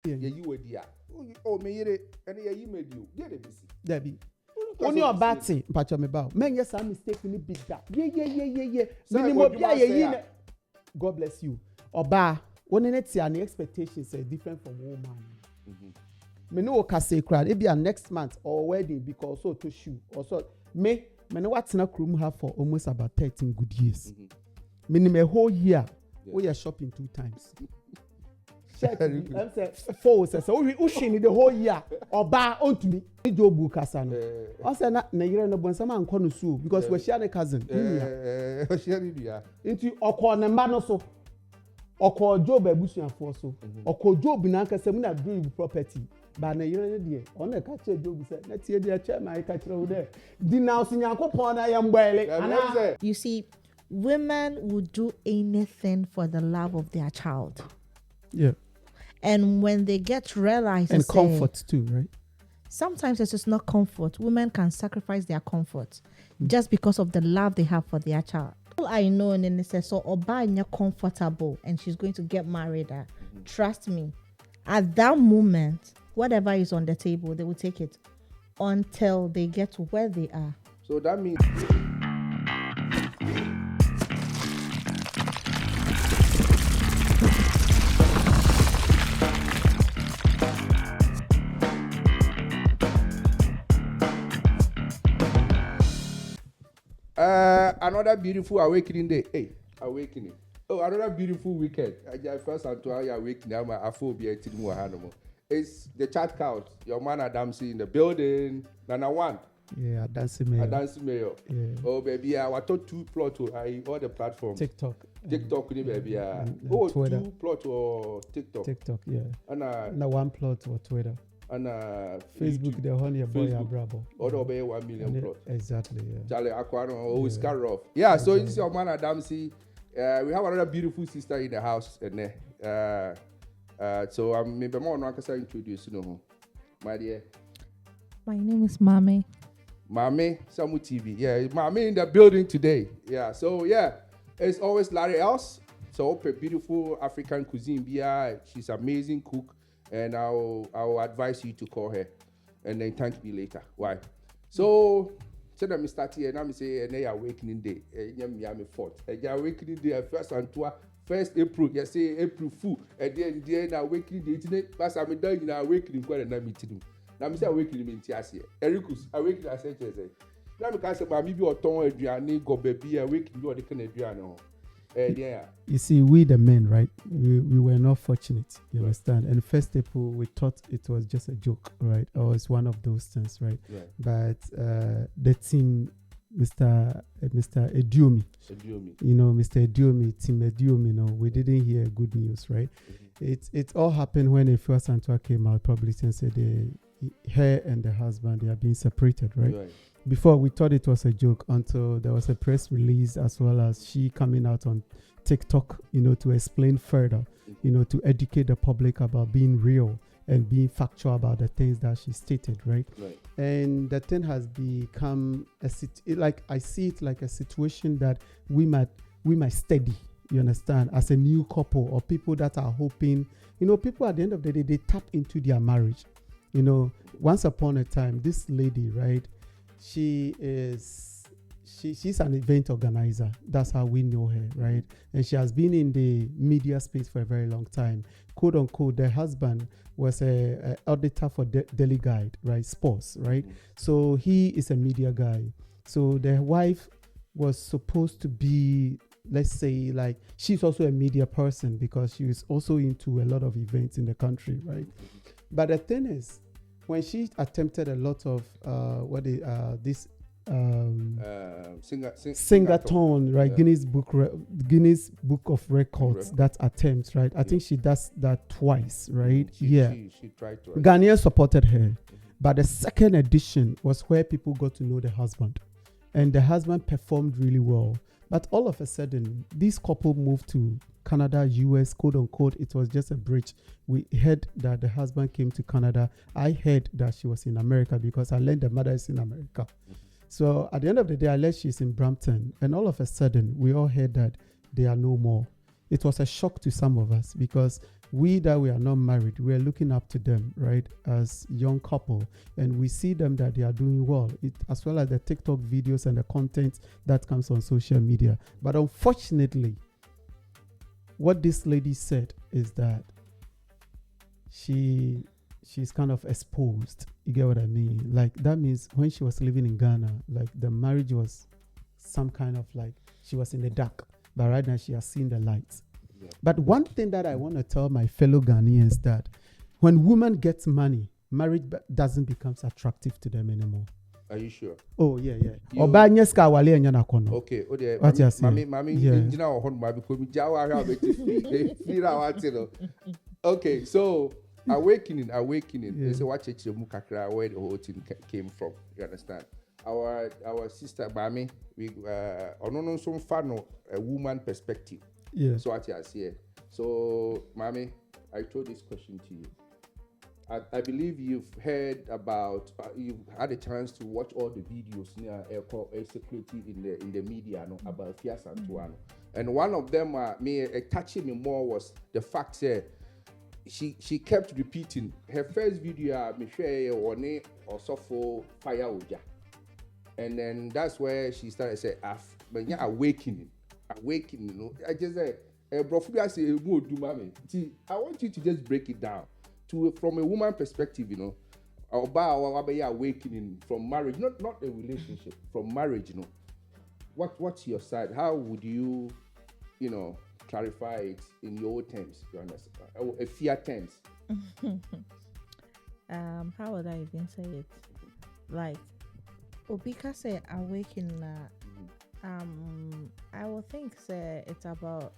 you were there. Oh, me yere, and you made you. Get it, Debbie. Only your batty, patch on me bow. Man, yes, I'm mistaken. Big that. Yeah. Minimum, yeah. God bless you. Oba, when it's an expectations are different from woman. Me no can say crowd. It be a next month or wedding because so to shoe or so. Me no what's in a room have for almost about 13 good years. Minimum a whole year. We are shopping 2 times. I'm saying 4 says so we ushing the whole year or bar onto me. Do book asano. I said na year no bon sama anko no so because we share the cousin. Share into okọ na mba no so. Okọ job abusuafo so. Okọ job na nkasa mu na do property. Ba na year no dey. On na ka che job say na tie dey chairman ka kire wo dey. Di now so nyankopon na yam gbele. You see, women would do anything for the love of their child. Yeah. And when they get realized and comfort too, right? Sometimes it's just not comfort. Women can sacrifice their comfort just because of the love they have for their child. All I know, and then they say, so Oba is comfortable and she's going to get married. Trust me, at that moment, whatever is on the table, they will take it until they get to where they are. So that means... another beautiful awakening day. Hey, awakening. Oh, another beautiful weekend. Afua Asantewaa awakening. I'm Afua Asantewaa. It's the chat couch. Your man Adamsi in the building. Nana one. Yeah, Adansi Mayor. Yeah. Oh, baby, I was 2 plot all the platforms. TikTok, baby. Twitter. 2 plot or TikTok. Yeah. And 1 plot or Twitter. And Facebook, YouTube. the honey boy Bravo. Or obey 1 million plot. Exactly, yeah. Charlie Aquano, always carry off. Yeah, so this is your man Adamsi. We have another beautiful sister in the house, and so I'm maybe more not going to introduce you, my dear. My name is Mame. Mame, Samu TV. Yeah, Mame in the building today. Yeah, so yeah, it's always Larry else. So beautiful African cuisine. She's amazing cook. And I'll advise you to call her and then thank me later. Why? So let me start here. Now me say an awakening day. I'm 4th. Awakening day. Afua Asantewaa 1st April. You say April Fool. And then awakening day. Today, but I'm done in awakening. Quite a meeting. Now me say awakening in Tiasia. Ericus awakening. I say. Now me can say, but maybe autumn Adriani go baby awakening. You are the kind of Adriano. Yeah. You see, we the men, right? We were not fortunate. You understand? And 1st April, we thought it was just a joke, right? Or it's one of those things, right? But the team, Mr. Ediomi, you know, Mr. Ediomi, Team Ediomi, we didn't hear good news, right? It all happened when Afua Asantewaa came out publicly and said her and the husband, they are being separated, right? Before we thought it was a joke until there was a press release as well as she coming out on TikTok, to explain further, to educate the public about being real and being factual about the things that she stated, right? And the thing has become I see it like a situation that we might study, you understand, as a new couple or people that are hoping, people at the end of the day, they tap into their marriage. Once upon a time, this lady, right? She's an event organizer. That's how we know her, right? And she has been in the media space for a very long time. Quote unquote, the husband was a auditor for Daily Guide, right? Sports, right? So he is a media guy. So the wife was supposed to be, let's say, like, she's also a media person because she is also into a lot of events in the country, right? But the thing is, when she attempted a lot of Singathon, right? Guinness Book of Records. That attempt, right? I think she does that twice, right? She tried to. Ghanaians supported her, but the second edition was where people got to know the husband, and the husband performed really well. But all of a sudden, this couple moved to Canada, US, quote unquote. It was just a bridge. We heard that the husband came to Canada. I heard that she was in America because I learned the mother is in America. So at the end of the day, I learned she's in Brampton. And all of a sudden, we all heard that they are no more. It was a shock to some of us because we that we are not married, we are looking up to them, right, as young couple, and we see them that they are doing well, as well as the TikTok videos and the content that comes on social media. But unfortunately, what this lady said is that she's kind of exposed. You get what I mean? Like, that means when she was living in Ghana, like, the marriage was some kind of like, she was in the dark, but right now she has seen the light. Yeah. But one thing that I want to tell my fellow Ghanaians, that when women get money, marriage doesn't become attractive to them anymore. Are you sure? Oh, yeah. Okay. What you say? Okay, so awakening. They say what Mukakra, where the whole thing came from. You understand? Our sister Bami, we on some fan a woman perspective. Yeah. So what you say? So, Mami, I told this question to you. I believe you've heard about, you've had a chance to watch all the videos near security in the media about Afua Asantewaa. And one of them, touching me more was the fact that she kept repeating her first video, me share one or so for fire oja. And then that's where she started to say, awakening. I just say, I want you to just break it down. From a woman perspective, about awakening from marriage, not a relationship, from marriage, What's your side? How would you, clarify it in your terms? You understand? A fear terms. How would I even say it? Like, Obika say awakening. I would think it's about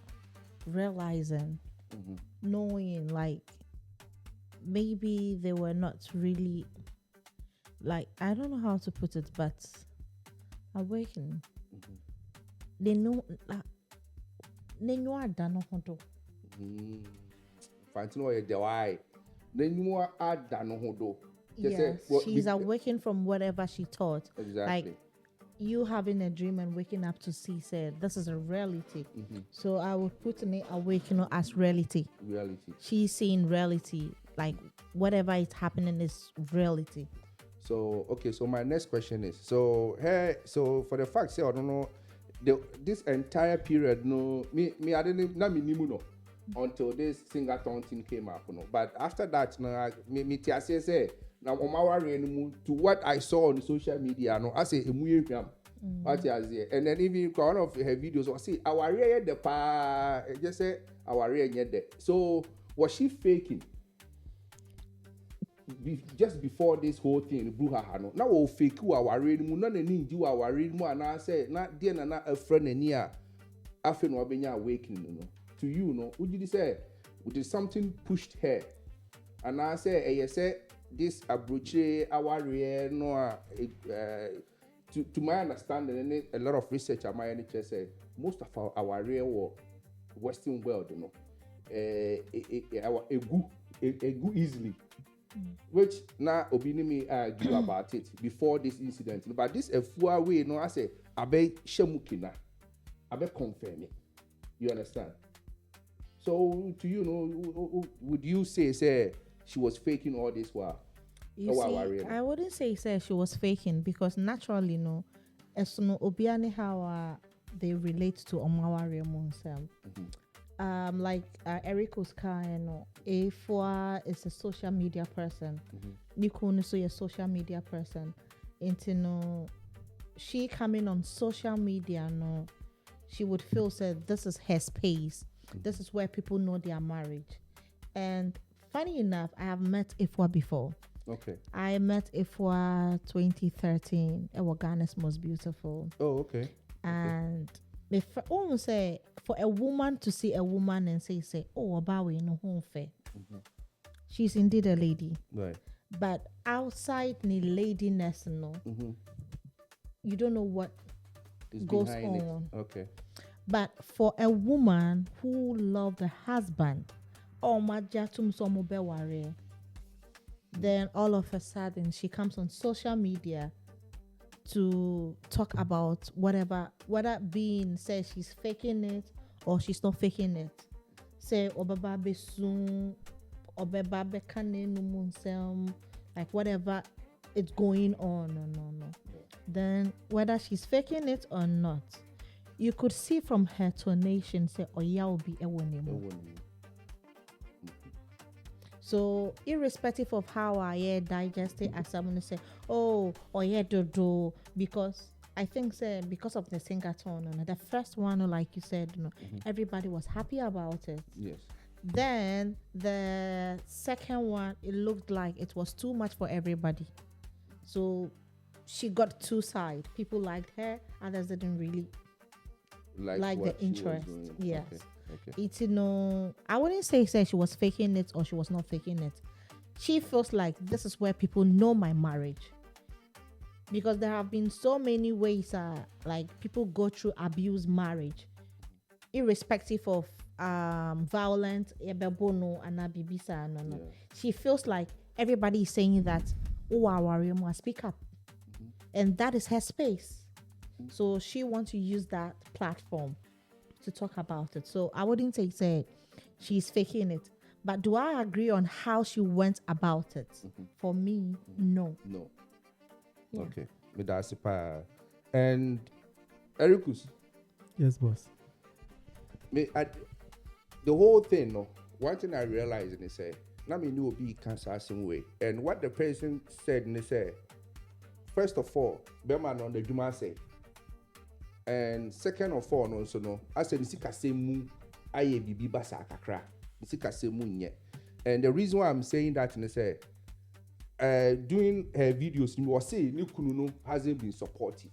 realizing, knowing, like, maybe they were not really, like, I don't know how to put it, but awakening. They know, they know I don't know how to. Yes, she's awakened from whatever she thought. Exactly. Like, you having a dream and waking up to see, this is a reality. So I would put in it awakening as reality. She's seeing reality. Like, whatever is happening is reality. So, okay, so my next question is, so for the fact, I don't know, this entire period, I didn't know until this Singaton thing came up, But after that, now to what I saw on social media, I say, and then even one of her videos, I see our the pa, just say our there. So was she faking? Just before this whole thing blew her hand. Now we'll fake who our reading, none and do our reading more, and I say, not dear, not a friend and near. After no being awakening, to you, would you say, would something pushed her? And I say, you say, this abruche, our real, no, to my understanding, and a lot of research at my NHS say, most of our real Western world, our egu easily. Which now Obinimi argue about it before this incident. But this Afua way, I say, abe shemukina, abe confirm it. You understand? So to you, would you say she was faking all this while? You see, I wouldn't say she was faking, because naturally, as no obiane how they relate to Omawari Monsem. Like Eric Oscar, Afua is a social media person. Nico is a social media person. And she coming on social media, she would feel this is her space. This is where people know their marriage. And funny enough, I have met Afua before. Okay. I met Afua 2013. It was Ghana's most beautiful. Oh, okay. And if almost say for a woman to see a woman and say, oh, about we no home fair. She's indeed a lady. Right. But outside the ladiness, you don't know what goes on. It. Okay. But for a woman who loved the husband, then all of a sudden she comes on social media to talk about whether being says she's faking it or she's not faking it. say obaba be soon, obaba be kane no munsem, like whatever it's going on, no. Then whether she's faking it or not, you could see from her tonation say oya will be ewonemo. So irrespective of how I digest it, as someone say, oh oya do, because I think say because of the singer tone, and the first one, like you said, everybody was happy about it. Yes. Then the second one, it looked like it was too much for everybody. So she got two sides. People liked her, others didn't really like the interest. Yes. Okay. It's I wouldn't say she was faking it or she was not faking it. She feels like this is where people know my marriage. Because there have been so many ways like people go through abuse marriage, irrespective of violent ebebono and abibisa. No. She feels like everybody is saying that our must speak up, and that is her space. So she wants to use that platform to talk about it. So I wouldn't say she's faking it, but do I agree on how she went about it? For me, no. Yeah. Okay. And Erikus. Yes, boss. The whole thing, no. One thing I realized and they say, now me know be cancer some way. And what the president said, and they say, first of all, Berman on the Juma say. And second of all, no, so no. I said, Nisika se mu aye bibi basa kakra. Nisika se mu nye. And the reason why I'm saying that, and they say, doing her videos, you was saying Nikununo hasn't been supportive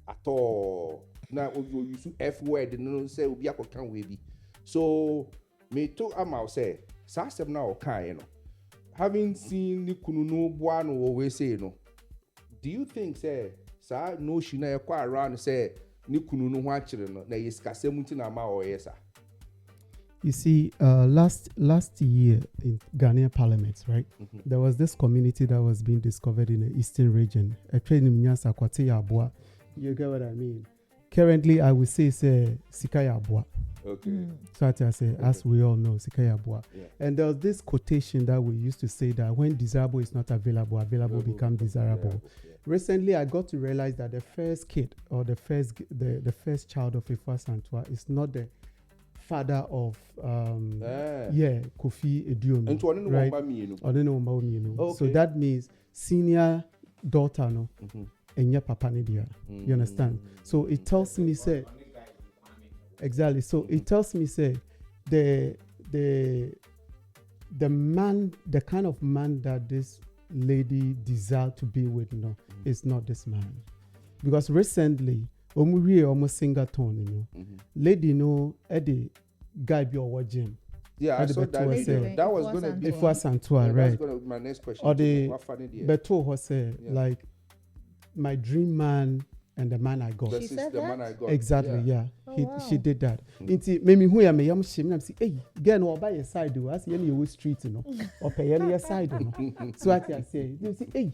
at all. Now you use F word, and say we be can we be. So me too, I'm say, Sasem now kind, having seen Nikununo Buano always say no. Do you think say no she na quite around say Nikununo watching na yiskase mutina ma or yes? You see, last year in Ghanaian Parliament, right? There was this community that was being discovered in the eastern region. You get what I mean? Currently, I would say Sikaya Abua. Okay. So I say, as we all know, Sikaya Abua. Yeah. And there was this quotation that we used to say that when desirable is not available become desirable. Yeah. Recently, I got to realize that the first kid or the first child of Afua Asantewaa is not the father of Kofi Ediomi, right? Okay. So that means senior daughter no and your papa nidia. You understand? So it tells me say exactly. So it tells me say the man, the kind of man that this lady desire to be with, is not this man, because recently. Almost singer tone, lady at the guy be over gym. Yeah, I saw that video. That was going to be Afua Asantewaa, right? That's going to be my next question. Or the Beto was like my dream man and the man I got. She said the that? man I got. Exactly, yeah. Wow. She did that. Inti made me who am I shame and say, hey, get no by your side, do I see any street, or pay any side, So what I say, you see, hey,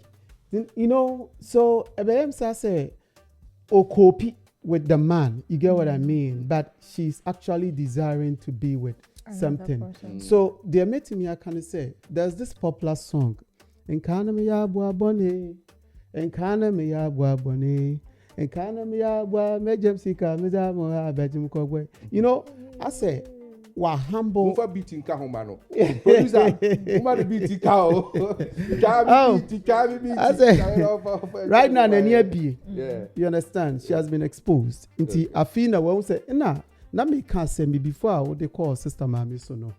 so I say, copy with the man, you get what I mean? But she's actually desiring to be with something. So they met me, I can say, there's this popular song, Nkana me ya bwa bone, Nkana me ya bwa bone, Nkana me ya bwa mejem sika meza mo abejim kogwe. I say, wa humble. Move beating kahomano. Producer, move beating cow. I say, right now, you understand? She has been exposed. Inti Afina will say, na me can say me before what they call sister mami so no.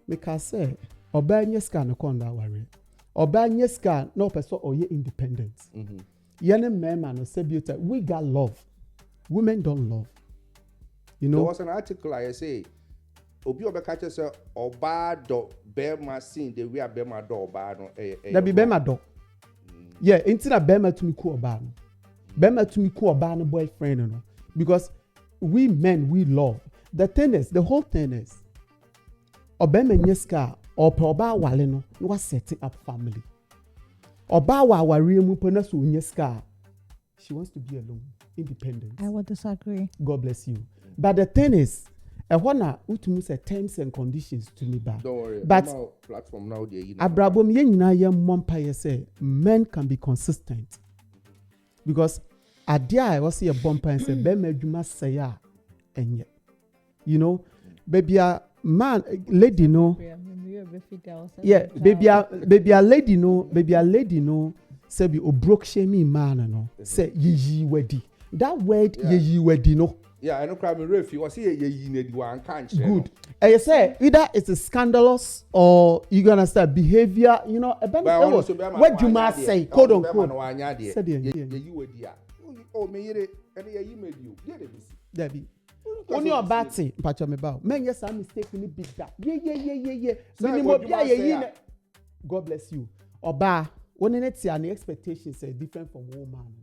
Me can say, obanye ska no konda worry. Obanye ska no person or ye independent. Yene mema no say beauty. We got love. Women don't love. There was an article I say. Obi obeka say oba do bema sin the way bema do oba no that be bema do yeah inti na bema to me ku oba no bema to me ku oba no boyfriend no, because we men we love the whole thing is obema nyeska oba wale no was setting up family oba wa wari mu po na so nyeska she wants to be alone, independent. I would disagree. God bless you. But the thing is And when I ultimately say terms and conditions to me back. Don't worry. But platform now there. Abrabom ye mumpire say men can be consistent. Because at the I was see a bumper and say, "Be me say ya," and yet, you know, baby a man, lady no, yeah, baby a lady no, say be broke shame man no, say ye wedi. That word ye wedi no. Yeah, I know crime ref. You was here ye need one can't. Good. And you say either it's a scandalous or you gonna start behavior. You know, what you must say, quote unquote. Oh, me it and ye made you. Debbie. Only your batty, patch me bow. Man, yes, I'm mistakenly big that. Yeah. God bless you. Oba, when it's an expectations are different from woman.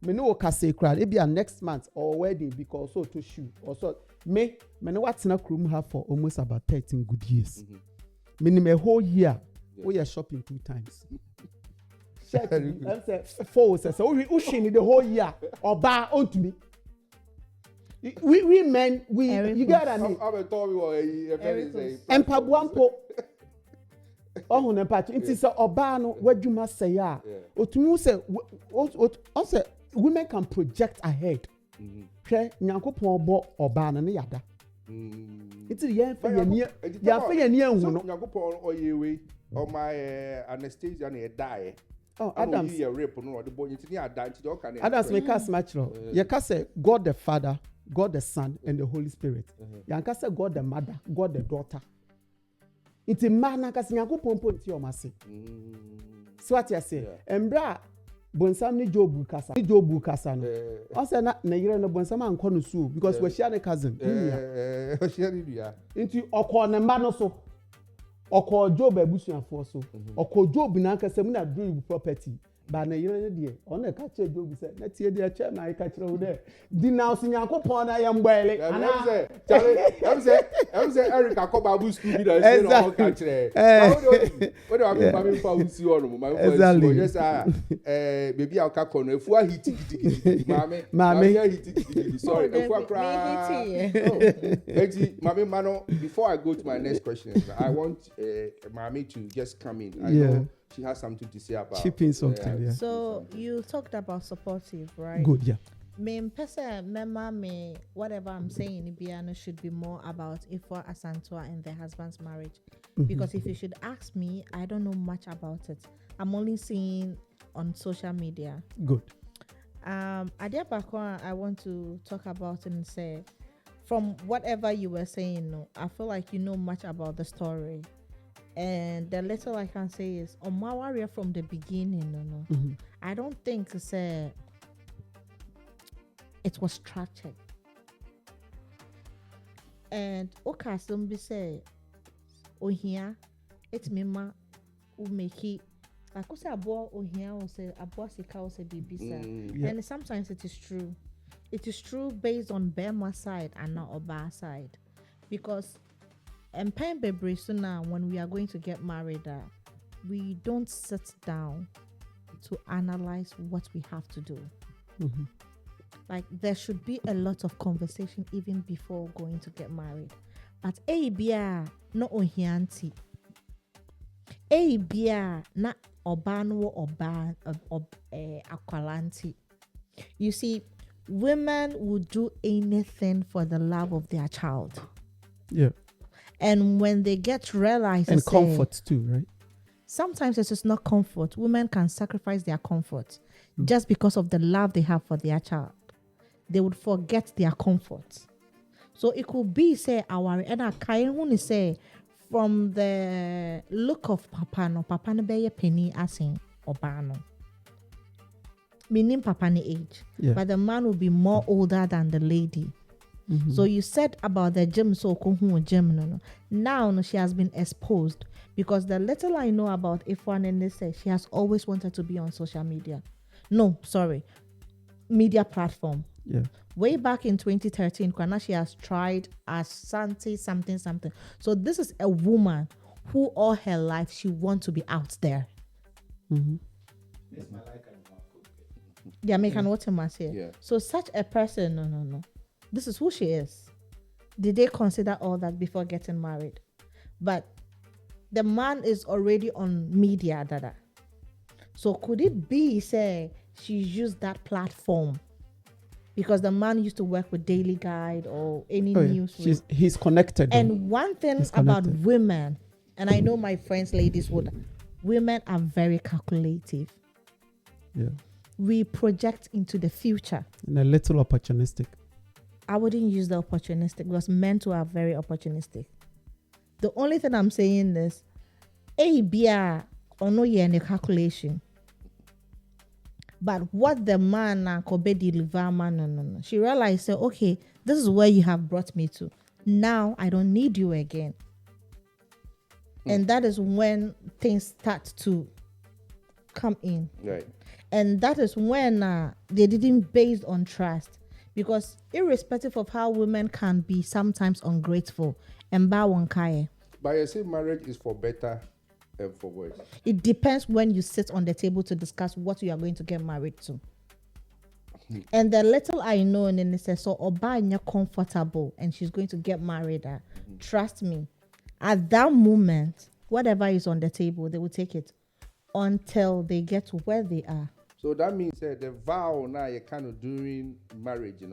Me no can say crowd. It be a next month or wedding because so to shoot or so. Me no what's in a room have for almost about 13 good years. Me a whole year. We are shopping 2 times. I'm say 4 says so we shine the whole year or bar onto me. We men you get what I mean. I'm told me and pabuampo. Oh ne patch it is oba no wadwuma say a otumu say say women can project ahead. Hwe nyankopon bo oba no ne yada. It is yen fa ye hu no nyankopon oyewe o my anesthesia na die. Oh, Adams. Adams make us natural. You can say God the Father, God the Son, and the Holy Spirit. You can say God the Mother, God the Daughter. It's a man who can say, "Your mercy." So what you say? Embra bonsam ni Job kasa no. I say na yire no bonsam anko no so because we share a cousin. We share dia. Into okọ ne ma no so. Oko Job abusuafo so oko Job na aka say na do property ba na yire de on na ka che Job say na tie de che na ka kire wo de di na so nyankopon na ya mbele ana I'm say Eric akoba abu school bi da say no ka kire what do I mean family for we see on my for yes baby aka kono Afua hiti mame hiti sorry Afua kra mame mano before I go to my next question I want Mami to just come in. I know she has something to say about chipping something. Yeah. So you talked about supportive, right? Good, yeah. Me whatever I'm saying in Ibiano should be more about Afua Asantewaa and their husband's marriage. Because if you should ask me, I don't know much about it. I'm only seeing on social media. Good. Adia Bakwa, I want to talk about and say, from whatever you were saying, no, I feel like you know much about the story. And the little I can say is, on my warrior from the beginning, no. I don't think to say it was structured. And Okasumbi say, oh here, it's mema who make it. Like I say, abo oh here, or say abo sika, or say bibisa. And sometimes it is true. It is true based on Bema side and not Oba side, because Pen Bebre now when we are going to get married, we don't sit down to analyze what we have to do. Like there should be a lot of conversation even before going to get married. But bia no ohianti. Bia na obano oba akwalanti. You see, women would do anything for the love of their child. Yeah. And when they get realized and comfort too, right? Sometimes it's just not comfort. Women can sacrifice their comfort just because of the love they have for their child. They would forget their comfort. So it could be say our and I can say from the look of papa no be a penny asking obano. Meaning papa ni age. Yeah. But the man will be more older than the lady. So you said about the gym, so gym no. Now no, she has been exposed because the little I know about Afua and they say she has always wanted to be on social media. No, sorry, media platform. Yeah. Way back in 2013, Kwana, she has tried Asante something. So this is a woman who all her life she wants to be out there. Yeah, make an watermark here. Yeah. So such a person, no. This is who she is. Did they consider all that before getting married? But the man is already on media, dada. So could it be, say, she used that platform because the man used to work with Daily Guide or any news? He's connected. And one thing about women, and I know my friends, ladies, women are very calculative. Yeah. We project into the future. And a little opportunistic. I wouldn't use the opportunistic because men too are very opportunistic. The only thing I'm saying is, or no, any calculation. But what the man deliver, no. She realized, say, okay, this is where you have brought me to. Now I don't need you again. And that is when things start to come in. Right. And that is when they didn't base on trust. Because irrespective of how women can be sometimes ungrateful, and but you say marriage is for better and for worse. It depends when you sit on the table to discuss what you are going to get married to. And the little I know, and then it says, so Oba comfortable and she's going to get married. Trust me, at that moment, whatever is on the table, they will take it until they get to where they are. So that means the vow now you're kind of doing marriage,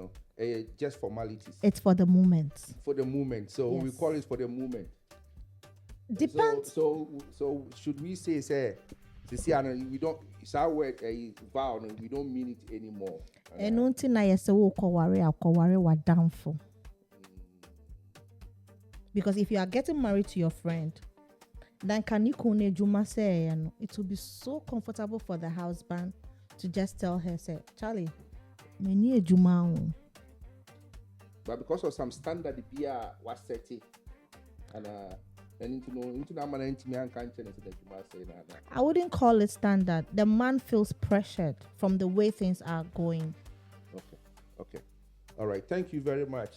just formalities. It's for the moment. For the moment. So yes. We call it for the moment. Depends. So should we say we don't, it's our word vow, we don't mean it anymore. And until I say we're downfall. Because if you are getting married to your friend, then can you Juma say it will be so comfortable for the husband to just tell her, say, Charlie, me need Juma. But because of some standard beer was set and I wouldn't call it standard. The man feels pressured from the way things are going. Okay. All right. Thank you very much.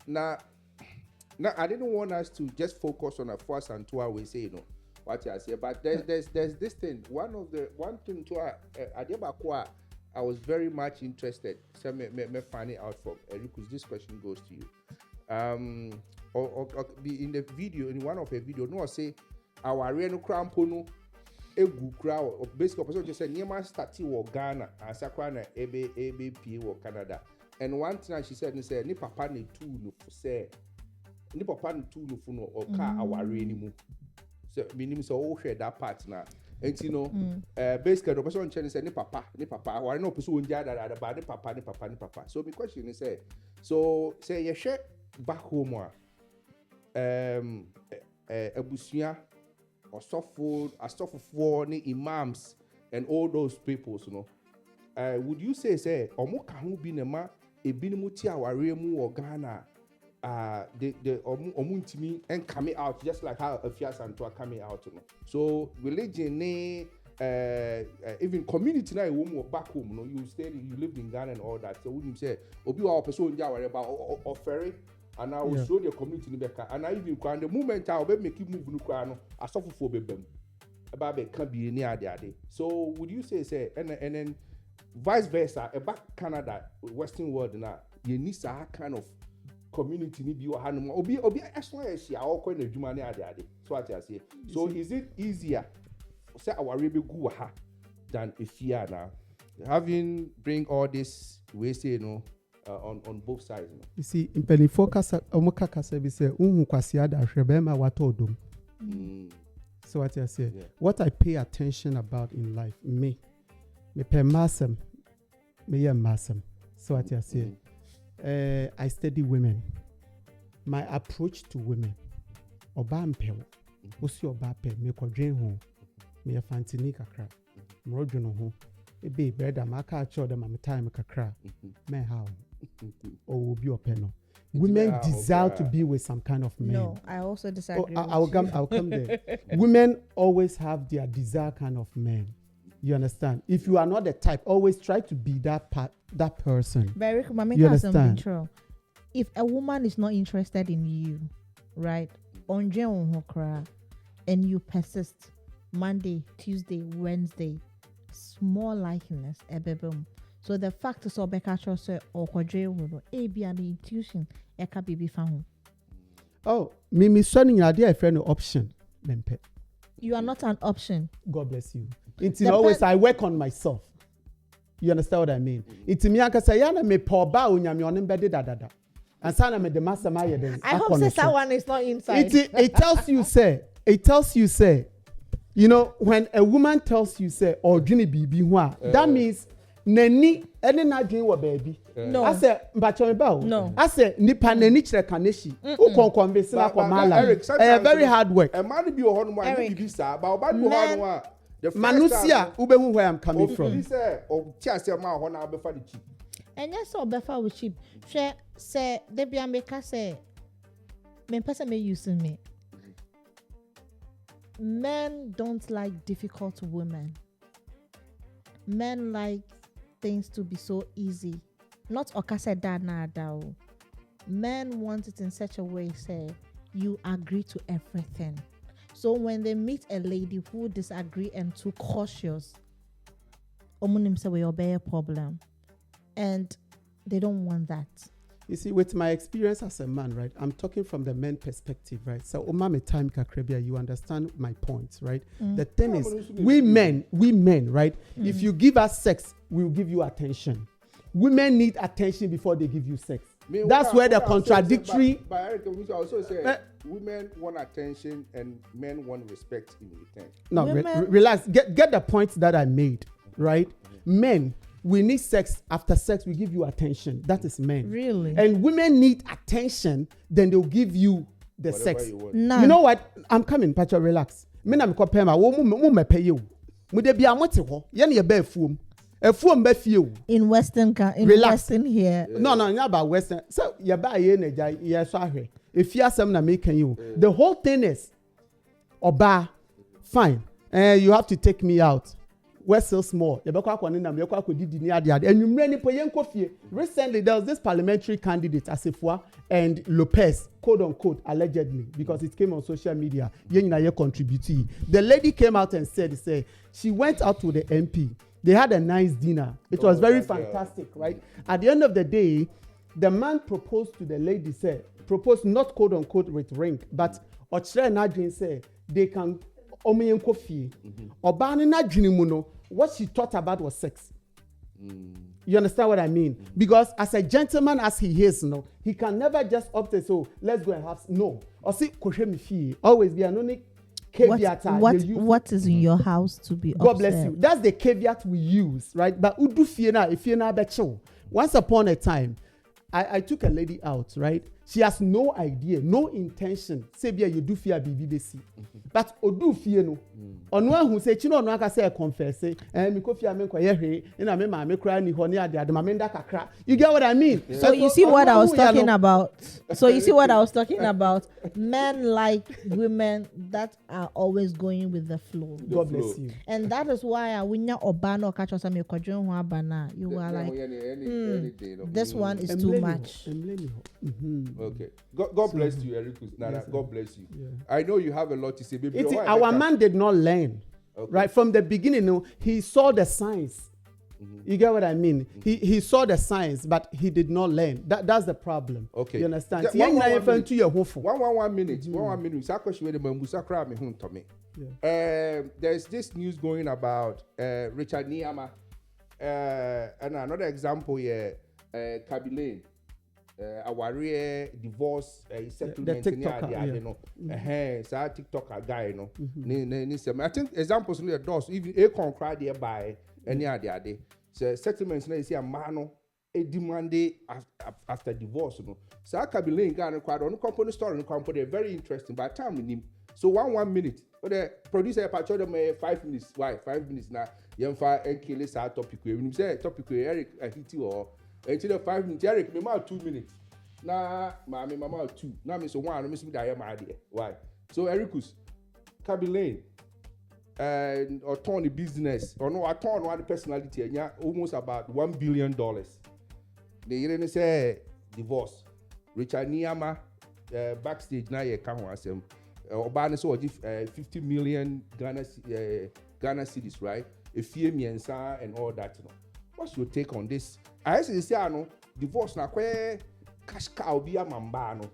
Now, I didn't want us to just focus on Afua Asantewaa. We say, what you say, but there's this thing. One thing to I was very much interested. So me find it out from because this question goes to you. Or be in the video, in one of the video, no say our reno crampono egu crowd or basically person just said Niema stati wo Ghana and Sakwana ABP or Canada. And one thing she said ni papa ne tu no for say ni papa ne tu no for no or car our reno. So meaning so all share that part now. And basically the person said ni papa or no person that but ni papa. So my question is so say you share back home Abusia or Asofo ni imams and all those people, would you say omo kahu bi ne ma ebinimu ti aware mu or Ghana the omo ntimi and coming out just like how Afua Asantewaa coming out, so religion even community na you back home, you lived in Ghana and all that, so would you say obi wa person nja aware ba ofere and I will show the community in Becca. And I even the moment I'll make you move no I suffer for them. About can't be near the day. So would you say and then vice versa, about Canada, Western world now, you need a kind of community need you hand obi as long as you are all kind of human near the day. So what I say. So is it easier say our rebel go than if you are now? Having bring all this we say on both sides. You see, in penny focus omukaka say we say kwasi ada hwebema watodum. So what I say, what I pay attention about in life, me pay masem, me masem. So what I say, I study women. My approach to women, oba mpewo, osi oba pe me kodwen ho, me fantini kakra, mrodwono ho. Ebe brother maka cho dem am time kakra. Me how or be open. Women desire to be with some kind of man. No, I also disagree. I'll come there. Women always have their desire kind of man. You understand? If you are not the type, always try to be that person. Very cool. You understand? If a woman is not interested in you, right? And you persist, Monday, Tuesday, Wednesday, small likeness, So the fact is Obeka say or Kodre be an intuition eka bibi found. Oh, me son your dear friend option. Mempe. You are not an option. God bless you. It's always I work on myself. You understand what I mean? It's me anka say yana me po ba onyame onim bede da. And sana me the master my I hope say that one is not inside. It tells you say, you know, when a woman tells you say or dream bibi hwa, that means nani any na dream wa baby. No. I say mbacho ba. No. I say nipa nani chire kaneshi. U kon convince na kwa mala. Very hard work. A man be o hono an bibi sa, but oba be hono a Manusia ubehu where I'm coming from. Bibi say o ti ase ma ho na obefa the cheap. And yes, so befa with cheap. She say they be make say me person me using me. Men don't like difficult women. Men like things to be so easy. Not okase da na da. Men want it in such a way, say you agree to everything. So when they meet a lady who disagree and too cautious, omunim say we obey a problem, and they don't want that. You see, with my experience as a man, right, I'm talking from the men perspective, right? So, umame time kakrebia, you understand my point, right? The thing is, we men, right? If you give us sex, we'll give you attention. Women need attention before they give you sex. That's where the contradictory. But Eric, we also say women want attention and men want respect in return. No, relax. Get the point that I made, right? Men. We need sex. After sex, we give you attention. That is men. Really? And women need attention, then they'll give you the Whatever sex. You You know what? I'm coming, Pacha, relax. Me na me ko pema wo mu pay you. Mu de bia mote ho. Ye na ye ba afuom. Afuom ba fie o. In Western here. No, not about Western. So ye ba ye na ja ye so ahwe. Efia asem na make you. The whole thing is oba fine. You have to take me out. We're so small. Recently, there was this parliamentary candidate, Afua and Lopez, quote unquote, allegedly, because it came on social media. The lady came out and said, she went out to the MP. They had a nice dinner. It was very fantastic, right? At the end of the day, the man proposed to the lady, proposed not quote unquote with ring, but Ochre Nadjin said they can. What she thought about was sex. You understand what I mean? Because as a gentleman as he is, he can never just opt to say, let's go and have no. Or see, always be an only caveat. What is in your house to be God bless you. That's the caveat we use, right? But udu fiena if you're not becho. Once upon a time, I took a lady out, right? She has no idea, no intention. Say be you do fear BBC. But odu fear no. Onwa who say chino no aka say confess say me ko fear me ko ye hwe na me ma me kra ni ho ne ade ade ma me nda kakra. You get what I mean? So you see what I was talking about. So you see what I was talking about. Men like women that are always going with the flow. God bless you. And that is why I winya obano catch us me kwadwen ho abana. You were like this one is too much. Okay. God bless you, Ericus. Nana, God bless you. Yeah. I know you have a lot to say, baby. Our man did not learn. Okay. Right from the beginning, he saw the signs. You get what I mean? He saw the signs, but he did not learn. That's the problem. Okay. You understand? One minute. 1 minute. There's this news going about Richard Niyama. And another example here, Kabilane. Aware divorce settlement the TikToker, TikToker guy I think examples in the doors even a concrete there by any other so settlements na see a man a demand after divorce so Kabilane guy no company story no company very interesting by time with him so 1 minute but the producer patch them 5 minutes why 5 minutes now yemfa kill this topic we say topic Eric hit you or until the 5 minutes, Eric, me 2 minutes. Nah, mama 2. Now me so 1, me see that my idea. Why? So Ericus, Kabilane, or turn the business, or no, I turn one personality, and yeah, almost about $1 billion. They didn't say divorce. Richard Niyama, backstage now you can't ask him. Obana so 50 million Ghana cedis, right? A few and all that, what's your take on this? I say no divorce na kwe cash cow be a mamba no.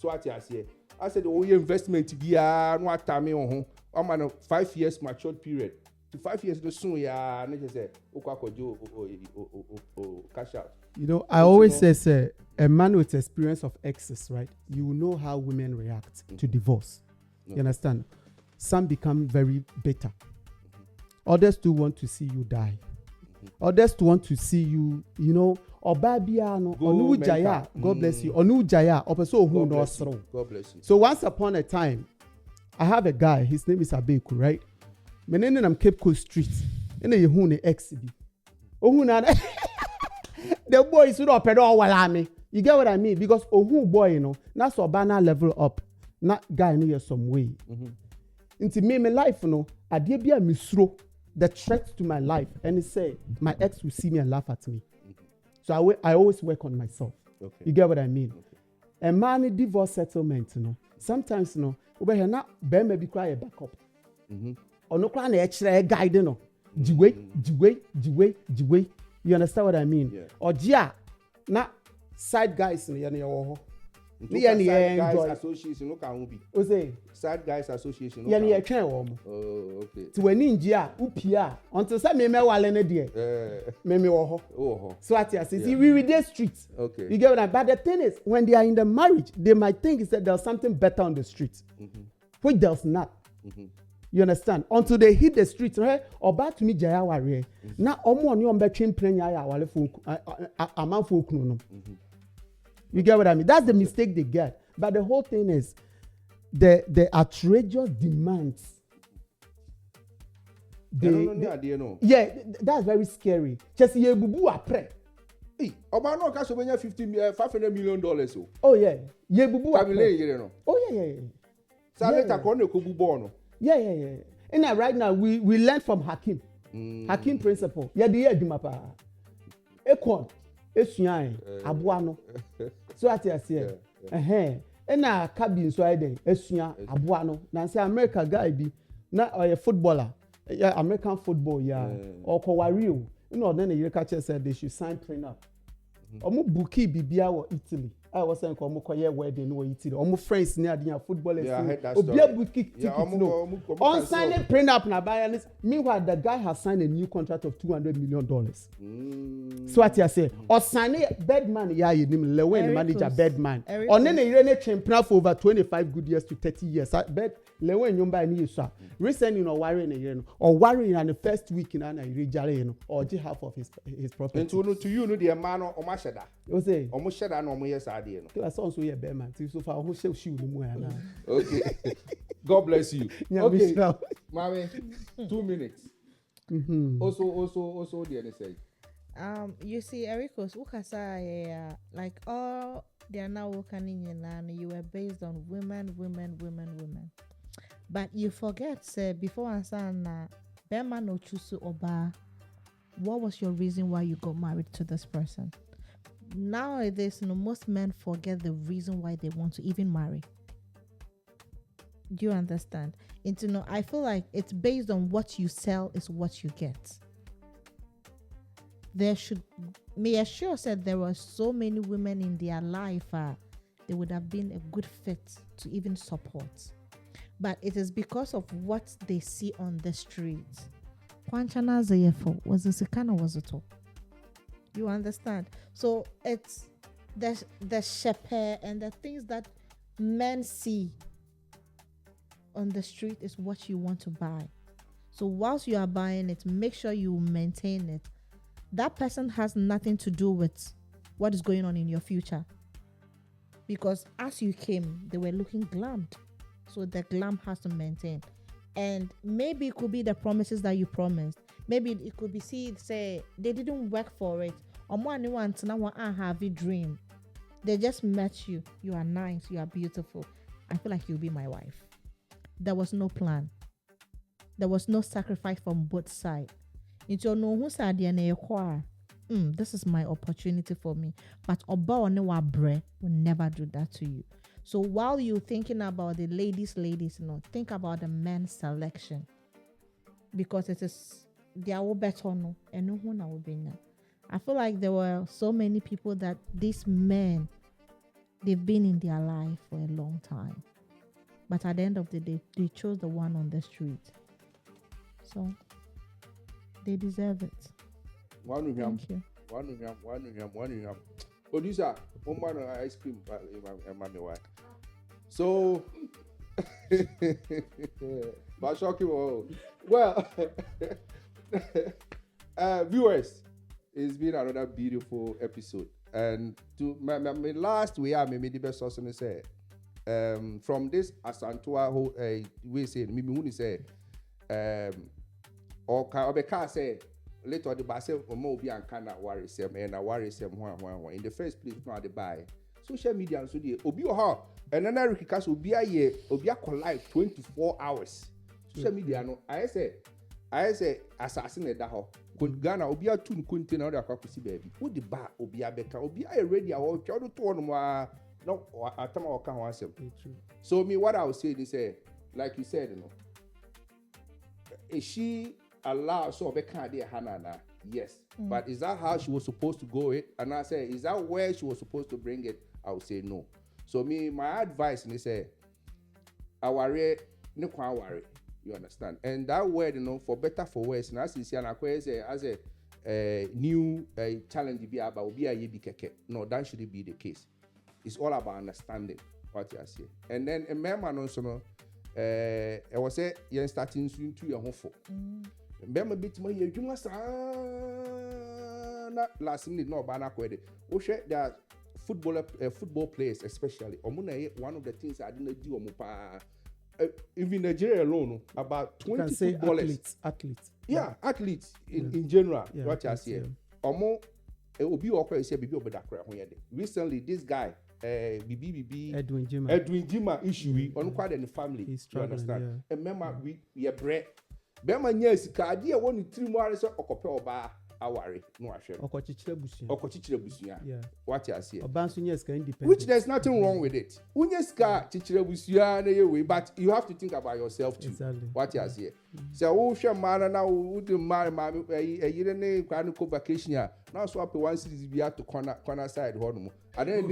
So at I said oh your investment be a no atame on ho. Man 5 years matured period. To 5 years no soon ya no just say okwakojo cash out. You know, I always say a man with experience of excess, right? You know how women react to divorce. You understand? Some become very bitter. Others do want to see you die. Others do want to see you, you know, Obabiano, Onu Jaya, God bless you. Onu Jaya, Opeso who knows. God bless you. So once upon a time, I have a guy, his name is Abeku, right? Menene nam Cape Coast Street. Ene yehune XB. Ohuna the boy is not pedo walame. You get what I mean? Because ohu boy, you know, that's Obana level up. Not guy near some way. Into me, my life, you know, I did be a misro, the threat to my life. And he say, my ex will see me and laugh at me. So I always work on myself. Okay. You get what I mean? Okay. And man, divorce settlement, you know, sometimes, you know, over here now, Ben may be crying backup. Or no crying a guide, you know. Jiwe. You understand what I mean? Yeah. Or Jia, not side guys in the Side Guys Association, no can be. O say Side Guys Association. Yeah, ni etwen wo mo. Oh, okay. Ti wani njia, upia, until say me wale ne de. Me wo ho. Oh. So at you see, we with the streets. Okay. You get what I mean? But the thing is, when they are in the marriage, they might think is that there's something better on the streets, which there's not. You understand? Until they hit the streets, right? Or back to me jaya ware. Na omo oni ombetwe mprenya ya wale fu amanfo okunu no. You get what I mean? That's the mistake they get. But the whole thing is the outrageous demands. Yeah, that's very scary. Just ye bubu apre. Hey, Oba no cash over $500 million. Oh yeah. Ye bubu apre. Oh yeah. Saleta kone ko bubu no. Yeah. And right now we learn from Hakim. Hakim principle. Yeah, the year dumapa. Ekon. Esuan aboa so ati ase na cabin so iden esuan aboa no na say America guy bi na a footballer American football or kowari o no na yire ka che say they should sign prenup omo bookie bibia wo Italy I was saying omo koye wedding no Italy omo friends near the footballers obia bookie ticket no on signing prenup na Bayern. Meanwhile the guy has signed a new contract of $200 million. So what you say or signing Bedman you name Lewen manager Bedman on then you champion for over 25 good years to 30 years bet Lewen nyomba ni so recently you know worrying again or worrying in the first week in ana irejare you know or half of his property to you know the man o ma sheda o say o mo sheda na o mo yes ade no class on so here Bedman so far who shoe no mo na okay. God bless you. Okay, Mami, 2 minutes. Also, the other side. You see, Ericos, Ukasa, like all they are now working in and you were based on women. But you forget, say, before answer Bema no chusu oba, what was your reason why you got married to this person? Nowadays, most men forget the reason why they want to even marry. Do you understand? I feel like it's based on what you sell is what you get. May I sure said there were so many women in their life, they would have been a good fit to even support. But it is because of what they see on the streets. Kwanchana Zayefo, was the Sikana was it all? You understand? So it's the shepherd and the things that men see on the street is what you want to buy. So whilst you are buying it, make sure you maintain it. That person has nothing to do with what is going on in your future. Because as you came, they were looking glammed. So the glam has to maintain. And maybe it could be the promises that you promised. Maybe it could be, say, they didn't work for it. Or more than once, now I have a dream. They just met you. You are nice. You are beautiful. I feel like you'll be my wife. There was no plan. There was no sacrifice from both sides. This is my opportunity for me. But Oba Onewa Bre will never do that to you. So while you're thinking about the ladies, think about the men's selection. Because it is their better no and no one will be. I feel like there were so many people that these men, they've been in their life for a long time. But at the end of the day, they chose the one on the street. So they deserve it. Thank you. One. Producer, one man ice cream. So, but shocking. Well, viewers, it's been another beautiful episode. And to my last we are maybe the best person say from this Asantewaa whole we say me say or can say later the base mo bi anka na worry sem and na worry sem one in the first place no dey buy social media so dey obi o ha and na rikika so obi aye obi akọ live 24 hours social media no I say assassin e da ho Ghana obi atu n container na akwakusi baby wo the bar obi abeka obi aye ready awo twa do to no ma no atama o ka ho asem. So me what I would say is like you said, you know, is she allowed so be can dey hanana? Yes. But is that how she was supposed to go it? And I say, is that where she was supposed to bring it? I would say no. So me my advice is say aware no kwa worry. You understand? And that word, you know, for better for worse, and as you see, and as a new challenge be about obi a yebi keke. No, that shouldn't be the case. It's all about understanding what you are saying. And then a man also no I was say you're starting soon to your home for. Remember bit more you must last minute no bana kwede. O share that football players especially. Omuna one of the things I didn't do even Nigeria alone, about 20 footballers. Athletes. Yeah, athletes in general. Yeah, what you say. Omo obi okwa say bibi obedakra ho yede. Recently this guy BBBB Edwin Jima issue on quite in the family. You understand? And remember we are bread. Bema nya sika ade e woni 3 mu are so okope oba aware no ahwe. Okochichire busuya. Yeah. What you say? Obanso nya sika independent. Which there's nothing wrong with it. Unya sika chichire busuya na yewe, but you have to think about yourself too. Exactly. What you say? So wo hwe man na wo de man yire ne kwa no vacation ya. Now so up one series be at to corner side hono. I don't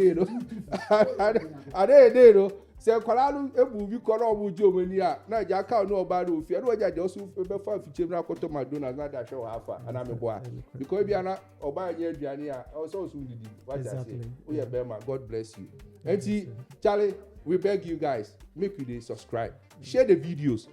know. Say kwalalu ebu bi kora obu ji omani a na ja ka no oba do ofia no ja just be fa fiche na koto madonna na da show hafa ana me boa because bi ana oba nya aduane a also so didi what I say o ye be ma God bless you. Enti Charlie, we beg you guys make you subscribe, share the videos,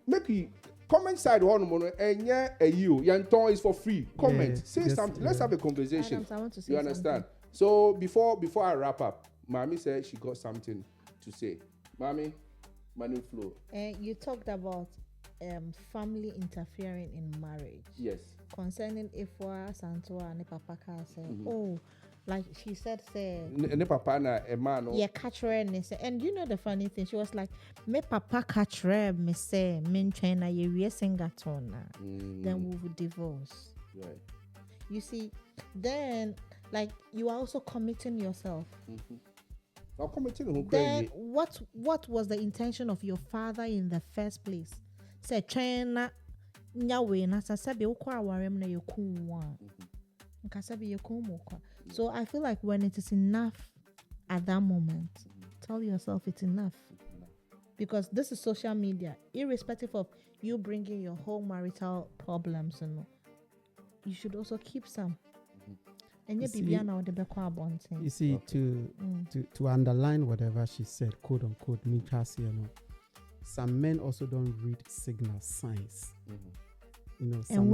make you comment side one no enye eyi yanton is for free. Comment, say something, let's have a conversation. You understand? So before I wrap up, Mami said she got something to say. Mami, Manu Flow. You talked about family interfering in marriage. Yes. Concerning Afua Asantewaa and Papa said, oh, like she said, say ne papa na a man. Yeah, catch her and say, and you know the funny thing, she was like, me papa catch her, me say, men China ye singer tona. Then we would divorce. Right. You see, then like you are also committing yourself. Then what was the intention of your father in the first place? Say China nyawe na sasabe ukwa awarem na yokunwa. Nkasabe yokunwa. So I feel like when it is enough at that moment, tell yourself it's enough. Because this is social media, irrespective of you bringing your whole marital problems, you should also keep some. You see, to underline whatever she said, quote unquote, some men also don't read signal signs. And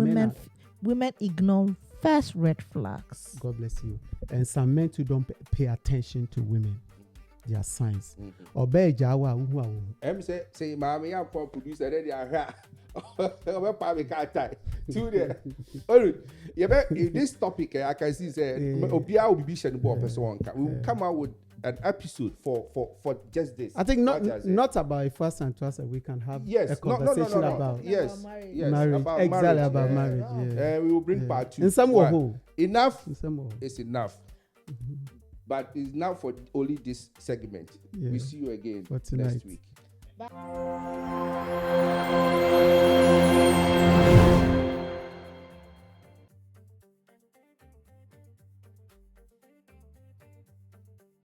women ignore first red flags. God bless you. And some men too don't pay attention to women. Their signs. Obey Jawa uhu. Say mommy, I'm for producer. They are this topic I can see Obia will be sharing more person. We will come out with an episode for just this. I think not about a first and twice we can have a conversation about marriage. About exactly about marriage. And we will bring part 2. In some way, enough is enough. But it's now for only this segment. We see you again next week. Bye.